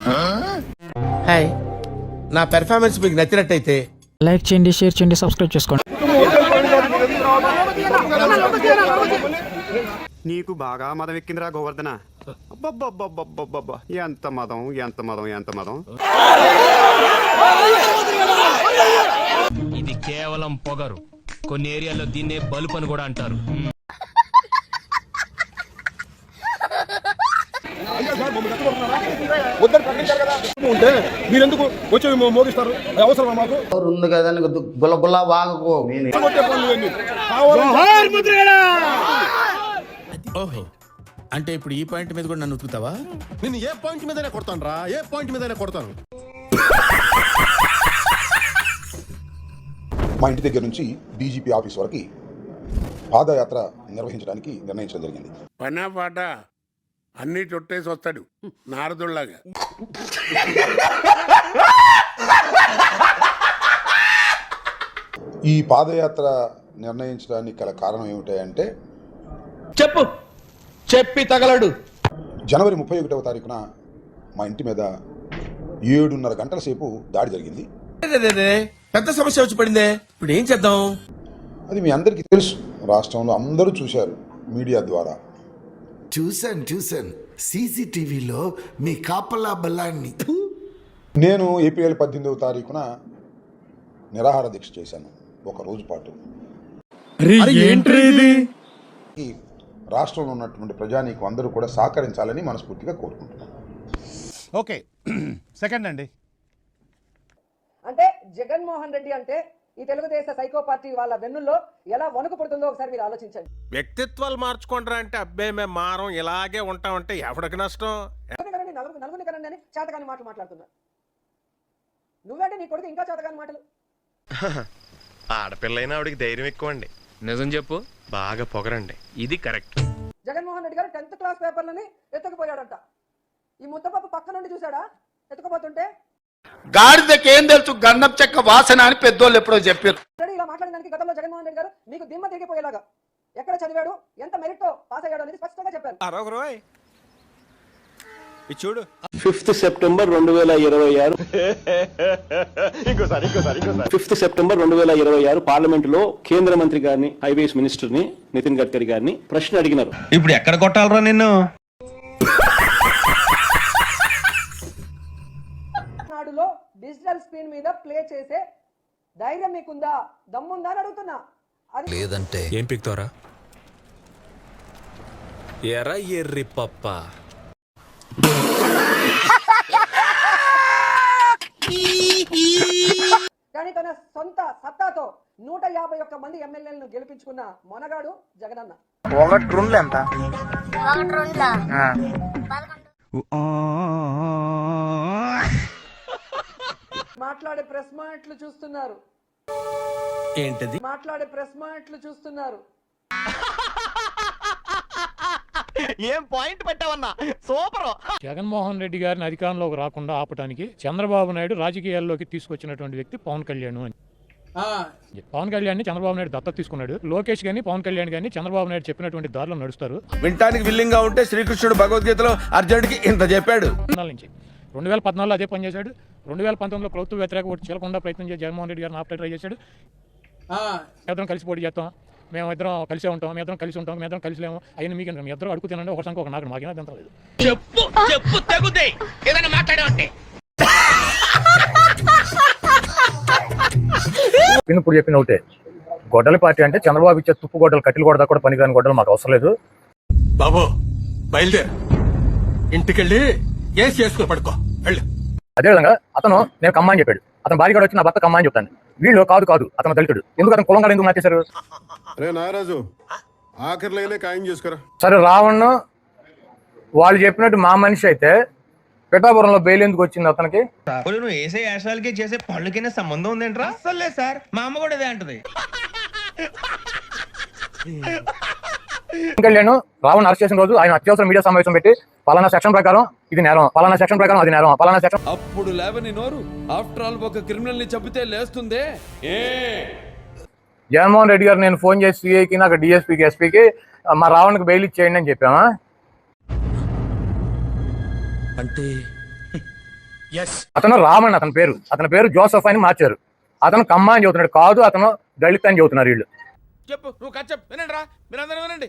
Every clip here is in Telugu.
హాయ్, నా పెర్ఫార్మెన్స్ మీకు నచ్చినట్టయితే లైక్ చేయండి, షేర్ చేయండి, సబ్స్క్రైబ్ చేసుకోండి. నీకు బాగా మదం ఎక్కిందిరా గోవర్ధన. అబ్బబ్బబ్బబ్బబ్బబ్బబ్బా, ఎంత మదం ఎంత మదం ఎంత మదం. ఇది కేవలం పొగరు. కొన్ని ఏరియాల్లో దీన్నే బలుపు అని కూడా అంటారు. మీరెందుకు వచ్చి మోగిస్తారు? అవసరం మాకు ఉంది కదా గుల్ల గుల్ల వాగకు. ఓహో, అంటే ఇప్పుడు ఈ పాయింట్ మీద కూడా నన్ను ఉతుకుతావా? నేను ఏ పాయింట్ మీదనే కొడతాను రా, ఏ పాయింట్ మీదనే కొడతాను. మా ఇంటి దగ్గర నుంచి డీజీపీ ఆఫీస్ వరకు పాదయాత్ర నిర్వహించడానికి నిర్ణయించడం జరిగింది. పనా పాట అన్ని చుట్టేసి వస్తాడు నారదుల్లాగా. ఈ పాదయాత్ర నిర్ణయించడానికి గల కారణం ఏమిటంటే చెప్పి తగలడు. జనవరి 31వ తారీఖున మా ఇంటి మీద 7:30 గంటల సేపు దాడి జరిగింది. పెద్ద సమస్య వచ్చి పడిందే, ఇప్పుడు ఏం చేద్దాం? అది మీ అందరికీ తెలుసు, రాష్ట్రంలో అందరూ చూశారు మీడియా ద్వారా. చూశాను సీసీటీవీలో మీ కాపలా బలాన్ని. నేను ఏప్రిల్ 18వ తారీఖున నిరాహార దీక్ష చేశాను, ఒక రోజు పాటు. ఈ రాష్ట్రంలో ఉన్నటువంటి ప్రజానీకం అందరూ కూడా సహకరించాలని మనస్ఫూర్తిగా కోరుకుంటున్నాను. ఓకే, సెకండ్ అండి. అంటే జగన్మోహన్ రెడ్డి అంటే ఈ తెలుగుదేశ సైకో పార్టీ వాళ్ళ వెన్నుల్లో ఎలా వణుకు పుడుతుందో ఒకసారి మీరు ఆలోచించండి. వ్యక్తిత్వాలు మార్చుకుంటారా అంటే అబ్బే మేము మారం ఇలాగే ఉంటామంటే ఎవరికి నష్టం? నలుగురిని కనండి అని చేతగాని మాటలు మాట్లాడుతున్నారు. నువ్వంటే నీ కొడుకు ఇంకా చేతగాని మాటలు. ఆడపిల్లైనా ఆవిడికి ధైర్యం ఎక్కువ అండి. నిజం చెప్పు. బాగా పొగరండి. ఇది కరెక్ట్. జగన్మోహన్ రెడ్డి గారు 10th క్లాస్ పేపర్లని ఎత్తుకుపోయాడంట. ఈ ముద్దపప్పు పక్క నుండి చూసాడా ఎత్తుకుపోతుంటే? గాడిదకేం తెలుసు గంధం చెక్క వాసన అని పెద్దోళ్ళు ఎప్పుడో చెప్పారు. ఇలా మాట్లాడడానికి గతంలో జగన్మోహన్ రెడ్డి గారు మీకు దిమ్మ తిరిగిపోయేలాగా ఎక్కడ చదివాడు, ఎంత మెరిట్ తో పాస్ అయ్యాడు అనేది స్పష్టంగా చెప్పారు. చూడు, 5 సెప్టెంబర్ 2026 5 సెప్టెంబర్ 2026 పార్లమెంటులో కేంద్ర మంత్రి గారిని, హైవేస్ మినిస్టర్ ని, నితిన్ గడ్కరీ గారిని ప్రశ్న అడిగినారు. ఇప్పుడు ఎక్కడ కొట్టాలరా నిన్ను? నాడులో డిజిటల్ స్క్రీన్ మీద ప్లే చేసే ధైర్యం మీకుందా, దమ్ముందా అని అడుగుతున్నా. అది లేదంటే ఏం పిక్తోరా? ఎర్ర ఎర్రి పప్ప. కానీ తన సొంత సత్తాతో 151 మంది ఎమ్మెల్యేలను గెలిపించుకున్న మొనగాడు జగనన్న. మాట్లాడే ప్రెస్ మాటలు చూస్తున్నారు. ఏంటది? మాట్లాడే ప్రెస్ మాటలు చూస్తున్నారు. ఏం పాయింట్ పెట్టావన్నా, సూపర్. జగన్మోహన్ రెడ్డి గారిని అధికారంలోకి రాకుండా ఆపడానికి చంద్రబాబు నాయుడు రాజకీయాల్లోకి తీసుకొచ్చినటువంటి వ్యక్తి పవన్ కళ్యాణ్ అని. పవన్ కళ్యాణ్ చంద్రబాబు నాయుడు దత్తత తీసుకున్నాడు. లోకేష్ గాని పవన్ కళ్యాణ్ గాని చంద్రబాబు నాయుడు చెప్పినటువంటి దారిలో నడుస్తారు. వినటానికి విల్లింగ్ గా ఉంటే శ్రీకృష్ణుడు భగవద్గీతలో అర్జునుడికి ఇంత చెప్పాడు. 2014లో అదే పని చేశాడు. 2019లో ప్రభుత్వ వ్యతిరేక ఓటు చీలకుండా ప్రయత్నం చేసి జగన్మోహన్ రెడ్డి గారిని ఆపే ట్రై చేశాడు. ఇద్దరం కలిసి పోటీ చేస్తాం, మేము ఇద్దరం కలిసే ఉంటాం, మీ ఇద్దరం కలిసి ఉంటాం, మీ ఇద్దరం కలిసి లేము, అయినా మీకు మీ ఇద్దరు అడుగు తినండి, ఒక సంఖ్య ఒక నాకు మాకేనా తింటాం లేదు. ఇప్పుడు చెప్పిన ఒకటే, గొడ్డలి పార్టీ అంటే చంద్రబాబు ఇచ్చే తుప్పు గొడ్డలు, కట్టెలు కొడదా కూడా పని కాని గొడ్డలు మాకు అవసరం లేదు. బాబు బయలుదేరు, ఇంటికెళ్ళి ఏసి చేసుకుని పడుకో వెళ్ళు. అదేవిధంగా అతను నేను కమ్మని చెప్పాడు, అతను భార్య వచ్చి నా భర్త కమ్మని చెప్తాను. వీళ్ళు కాదు అతను దళితుడు, ఎందుకు అతను కులంగా ఎందుకు మార్చేశారు? నారాజు ఆఖరిలో ఖాయం చేసుకురా. సరే, రావణ్ వాళ్ళు చెప్పినట్టు మా మనిషి అయితే పిఠాపురంలో బెయిల్ ఎందుకు వచ్చింది అతనికి? నువ్వు వేసే యాశాలకి చేసే పళ్ళకైనా సంబంధం ఉందేంట్రా? అసలే సార్, మా అమ్మ కూడా ఇదే అంటది. కళ్యాణ్ రావణ్ అరెస్ట్ చేసిన రోజు ఆయన అత్యవసర మీడియా సమావేశం పెట్టి పలానా సెక్షన్ ప్రకారం ఇది నేరం, పలానా సెక్షన్ ప్రకారం అది నేరం, పలానా సెక్షన్. అప్పుడు లేవని నోరు ఆఫ్టర్ ఆల్ ఒక క్రిమినల్ ని చంపితే లేస్తుందే. జగన్మోహన్ రెడ్డి గారు నేను ఫోన్ చేసి సిఐకి, నాకు డిఎస్పీకి, ఎస్పీకి మా రావణ్కి బెయిల్ ఇచ్చేయండి అని చెప్పామా. అంటే అతను రామన్ అతని పేరు జోసఫ్ అని మార్చారు. అతను కమ్మ అని చెబుతున్నాడు, కాదు అతను దళిత్ అని చెబుతున్నారు వీళ్ళు. చెప్పు నువ్వు కథ చెప్పు, వినండి రా, మీరందరూ వినండి.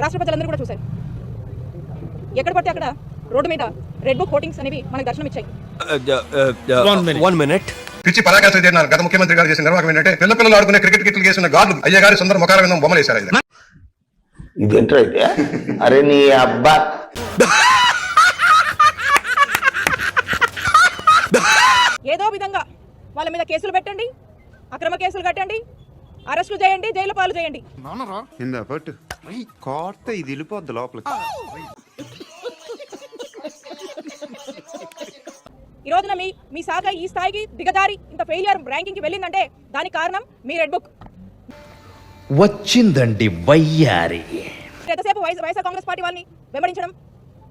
రాష్ట్ర ప్రజలందరూ కూడా చూశారు, ఎక్కడ పడితే అక్కడ రోడ్డు మీద రెడ్ బుక్ హోర్డింగ్స్ అనేవి మనకు దర్శనం ఇచ్చాయి. పిచ్చి పరాకాష్ఠ చేసినారు గత ముఖ్యమంత్రి గారు చేసిన నిర్వాహకం ఏంటంటే పిల్లలు ఆడుకునే క్రికెట్ కిట్లు చేసిన గార్డు అయ్య గారి సుందర ముఖార విందం బొమ్మలు వేశారు. ఇదేంటో అయితే అరే నీ అబ్బా ఏదో విధంగా వాళ్ళ మీద కేసులు పెట్టండి, అక్రమ కేసులు కట్టండి, అరెస్టులు చేయండి, జైలు పాలు చేయండి. ఇది వెళ్ళిపోద్ది లోపలికి. ఈ రోజున మీ శాఖ ఈ స్థాయికి దిగజారి ఇంత ఫెయిలియర్ ర్యాంకింగ్ కి వెళ్ళిందంటే దానికి కారణం మీ రెడ్ బుక్. వచ్చిందండి వయ్యారి. ఎంతసేపు వైఎస్ఆర్ కాంగ్రెస్ పార్టీ వాళ్ళని వెంబడించడం,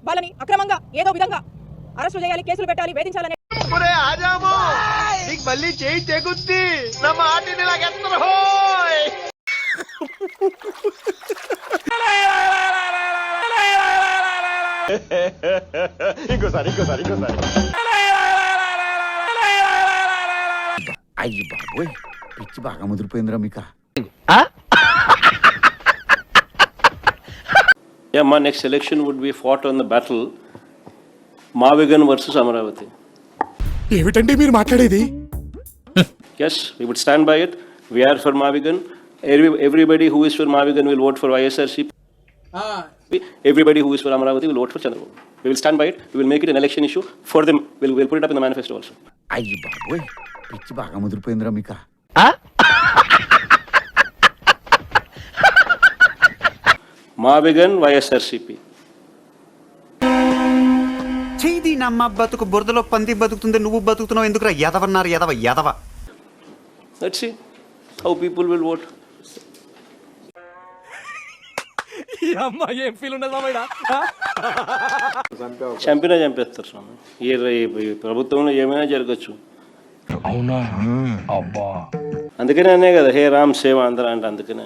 వాళ్ళని అక్రమంగా ఏదో విధంగా అరెస్టులు చేయాలి, కేసులు పెట్టాలి, వేధించాలని. మళ్ళీ చేయి తెగుద్ది నా మాటిని లాగెత్తరు. ఇంకోసారి అయ్యి బాబోయ్, పిచ్చి బాగా ముదిరిపోయిందిరా మీకు. Yeah, my next election would be fought on the battle Mavigan versus Amaravati. ఏమిటండి మీరు మాట్లాడేది? Yes, we would stand by it. We are for Mavigan. Everybody who is for Mavigan will vote for YSRCP. Everybody who is for Amaravati will vote for Chandrababu. We will stand by it. We will make it an election issue for them. We'll put it up in the manifesto also. అయ్యి బాబోయ్, పిచ్చి బాగా ముదిరిపోయిందిరా మీకు. Mavigan YSRCP. చేయి నమ్మ బతుకు బురదలో పంది బతుకుతుంది, నువ్వు బతుకుతున్నావు ఎందుకురా? ఎదవన్నారు ఎదవ. Let's see how people will vote. చంపేస్తారు స్వామి. ఈ ప్రభుత్వంలో ఏమైనా జరగచ్చు. అవునా? అబ్బా, అందుకనే అనే కదా హే రామ్ సేవ అందరూ అంటే. అందుకనే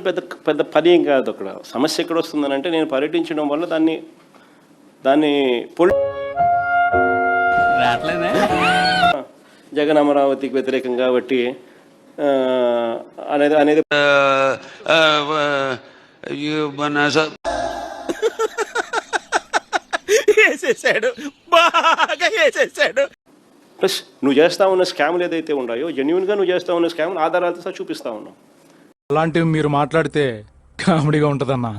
పెద్ద పెద్ద పని ఏం కాదు. అక్కడ సమస్య ఎక్కడ వస్తుందని అంటే, నేను పర్యటించడం వల్ల దాన్ని జగన్ అమరావతికి వ్యతిరేకం కాబట్టి అనేది ప్లస్ నువ్వు చేస్తా ఉన్న స్కాములు ఏదైతే ఉన్నాయో జెన్యున్గా నువ్వు చేస్తా ఉన్న స్కాములు ఆధారాలతో సహా చూపిస్తా ఉన్నావు. అలాంటివి మీరు మాట్లాడితే కామెడీగా ఉంటుందన్నా.